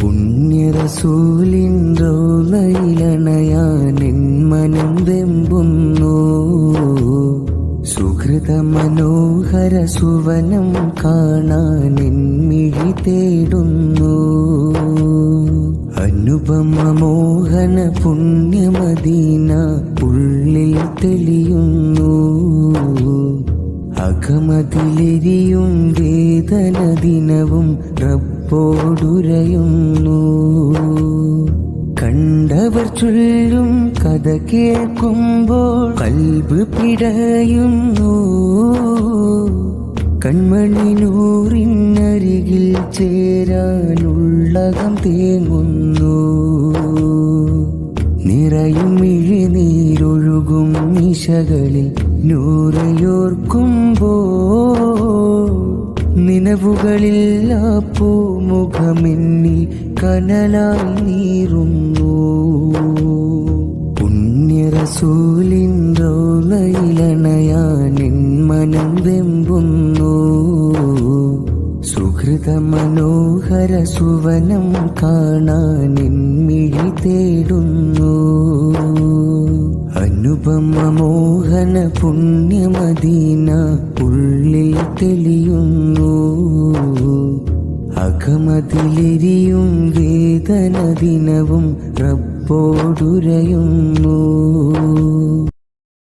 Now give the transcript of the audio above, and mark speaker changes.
Speaker 1: പുണ്യറസൂലിൻ റൗളയിലണയാൻ N മനം വെമ്പുന്നു. സുഹൃത മനോഹര സുവനം കാണാൻ എൻ മിഴി തേടുന്നു. അനുപമ മോഹന പുണ്യമദീന ഉള്ളിൽ തെളിയുന്നു. അകമതിലെരിയും വേദന ദിനവും റബ്ബോടുരയുന്നു. കണ്ടവർ ചൊല്ലും കഥ കേൾക്കുമ്പോൾ കൽബ് പിടയുന്നു. കൺമണി നൂറിനരികിൽ ചേരാനുള്ളകം തേങ്ങുന്നു. നിറയും മിഴിനീരൊഴുകും നിശകളിൽ നൂറയോർക്കുമ്പോൾ നിലവുകളിൽ ആ പൂമുഖമെന്നിൽ കനലായി നീറുന്നു. പുണ്യറസൂലിൻ റൗളയിലണയാൻ എൻ മനം വെമ്പുന്നു. സുഹൃത മനോഹര സുവനം കാണാൻ എൻ മിഴി തേടുന്നു. അനുപമ മോഹന പുണ്യമദീന ഉള്ളിൽ തെളിയുന്നു. അകമതിലെരിയും വേദന ദിനവും റബ്ബോടുരയുന്നു.